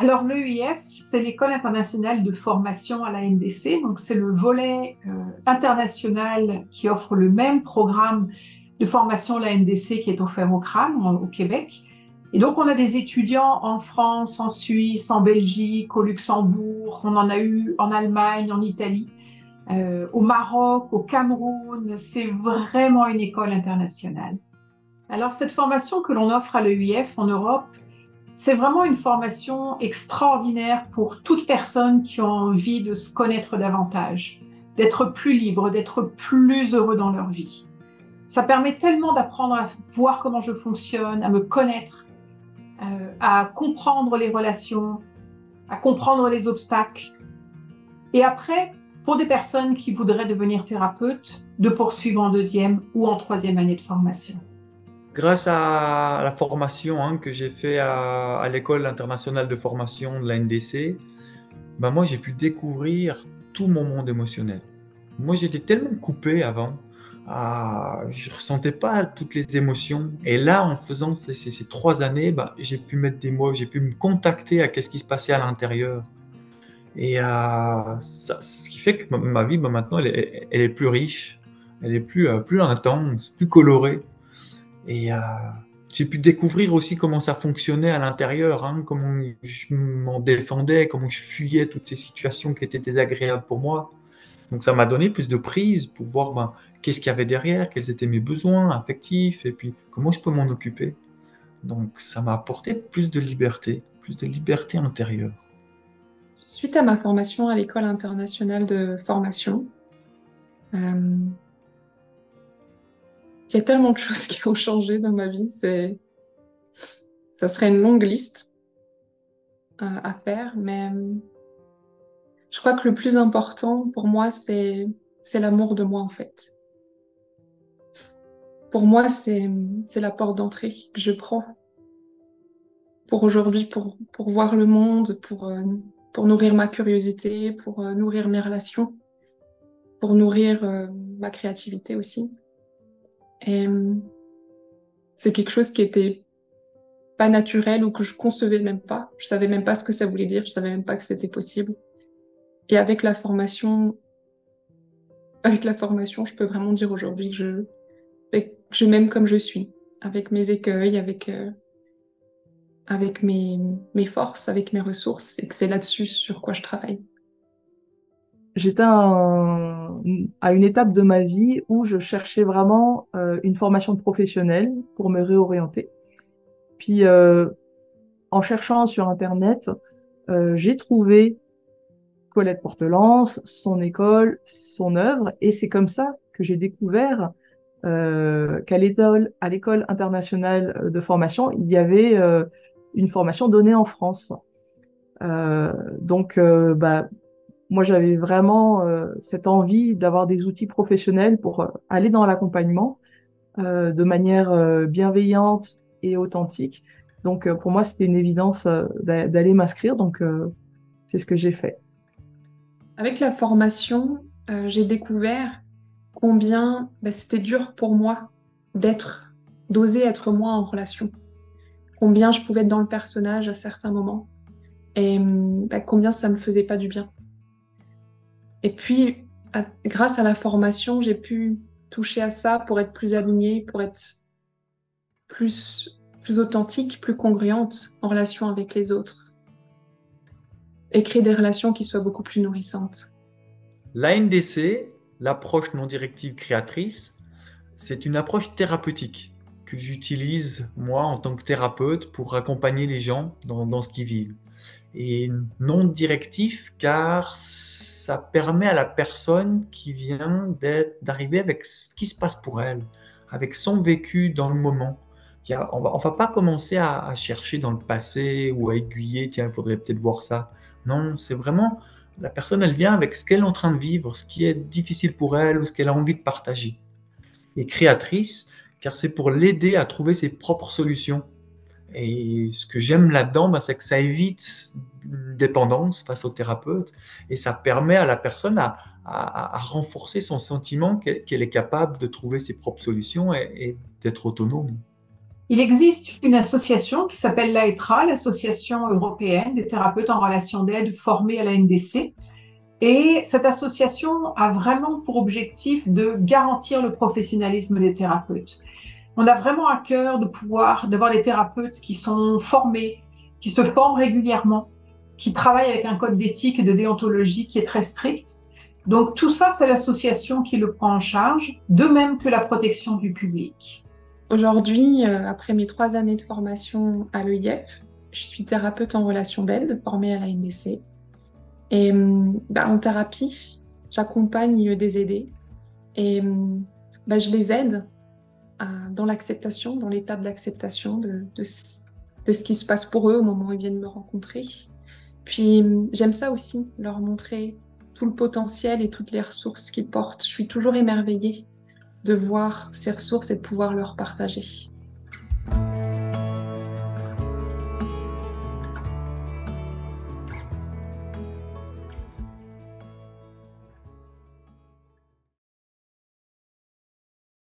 Alors, l'EIF, c'est l'École internationale de formation à la NDC. Donc, c'est le volet international qui offre le même programme de formation à la NDC qui est offert au CRAM, au Québec. Et donc, on a des étudiants en France, en Suisse, en Belgique, au Luxembourg. On en a eu en Allemagne, en Italie, au Maroc, au Cameroun. C'est vraiment une école internationale. Alors, cette formation que l'on offre à l'EIF en Europe, c'est vraiment une formation extraordinaire pour toute personne qui a envie de se connaître davantage, d'être plus libre, d'être plus heureux dans leur vie. Ça permet tellement d'apprendre à voir comment je fonctionne, à me connaître, à comprendre les relations, à comprendre les obstacles. Et après, pour des personnes qui voudraient devenir thérapeutes, de poursuivre en deuxième ou en troisième année de formation. Grâce à la formation que j'ai fait à l'École internationale de formation de la NDC, ben moi j'ai pu découvrir tout mon monde émotionnel. Moi j'étais tellement coupé avant, je ressentais pas toutes les émotions. Et là, en faisant ces 3 années, ben, j'ai pu mettre des mots, j'ai pu me contacter à qu'est-ce qui se passait à l'intérieur. Et ce qui fait que ma vie, ben, maintenant, elle est plus riche, elle est plus intense, plus colorée. Et j'ai pu découvrir aussi comment ça fonctionnait à l'intérieur, comment je m'en défendais, comment je fuyais toutes ces situations qui étaient désagréables pour moi. Donc ça m'a donné plus de prise pour voir ben, qu'est-ce qu'il y avait derrière, quels étaient mes besoins affectifs, et puis comment je peux m'en occuper. Donc ça m'a apporté plus de liberté intérieure. Suite à ma formation à l'École internationale de formation, euh, il y a tellement de choses qui ont changé dans ma vie. Ça serait une longue liste à faire, mais je crois que le plus important pour moi, c'est l'amour de moi en fait. Pour moi, c'est la porte d'entrée que je prends pour aujourd'hui, pour voir le monde, pour nourrir ma curiosité, pour nourrir mes relations, pour nourrir ma créativité aussi. Et c'est quelque chose qui était pas naturel ou que je concevais même pas. Je savais même pas ce que ça voulait dire, je savais même pas que c'était possible. Et avec la formation, je peux vraiment dire aujourd'hui que je m'aime comme je suis, avec mes écueils, avec mes forces, avec mes ressources, et que c'est là-dessus sur quoi je travaille. J'étais à une étape de ma vie où je cherchais vraiment une formation professionnelle pour me réorienter. Puis, en cherchant sur Internet, j'ai trouvé Colette Portelance, son école, son œuvre, et c'est comme ça que j'ai découvert à l'école internationale de formation, il y avait une formation donnée en France. Bah, moi, j'avais vraiment cette envie d'avoir des outils professionnels pour aller dans l'accompagnement de manière bienveillante et authentique. Donc, pour moi, c'était une évidence d'aller m'inscrire. Donc, c'est ce que j'ai fait. Avec la formation, j'ai découvert combien c'était dur pour moi d'oser être moi en relation, combien je pouvais être dans le personnage à certains moments et combien ça me faisait pas du bien. Et puis, grâce à la formation, j'ai pu toucher à ça pour être plus alignée, pour être plus authentique, plus congruente en relation avec les autres et créer des relations qui soient beaucoup plus nourrissantes. L'ANDC, l'approche non directive créatrice, c'est une approche thérapeutique que j'utilise moi en tant que thérapeute pour accompagner les gens dans ce qu'ils vivent. Et non directif car ça permet à la personne qui vient d'arriver avec ce qui se passe pour elle, avec son vécu dans le moment. On va pas commencer à chercher dans le passé ou à aiguiller, tiens, il faudrait peut-être voir ça. Non, c'est vraiment la personne, elle vient avec ce qu'elle est en train de vivre, ce qui est difficile pour elle ou ce qu'elle a envie de partager. Et créatrice, car c'est pour l'aider à trouver ses propres solutions. Et ce que j'aime là-dedans, ben, c'est que ça évite une dépendance face au thérapeute et ça permet à la personne à renforcer son sentiment qu'elle est capable de trouver ses propres solutions et d'être autonome. Il existe une association qui s'appelle l'AETRA, l'Association européenne des thérapeutes en relation d'aide formés à la NDC. Et cette association a vraiment pour objectif de garantir le professionnalisme des thérapeutes. On a vraiment à cœur d'avoir des thérapeutes qui sont formés, qui se forment régulièrement, qui travaillent avec un code d'éthique et de déontologie qui est très strict. Donc tout ça, c'est l'association qui le prend en charge, de même que la protection du public. Aujourd'hui, après mes 3 années de formation à l'EIF, je suis thérapeute en relation d'aide, formée à la NDC. Et en thérapie, j'accompagne des aidés et je les aide dans l'acceptation, dans l'étape d'acceptation de ce qui se passe pour eux au moment où ils viennent me rencontrer. Puis j'aime ça aussi, leur montrer tout le potentiel et toutes les ressources qu'ils portent. Je suis toujours émerveillée de voir ces ressources et de pouvoir leur partager.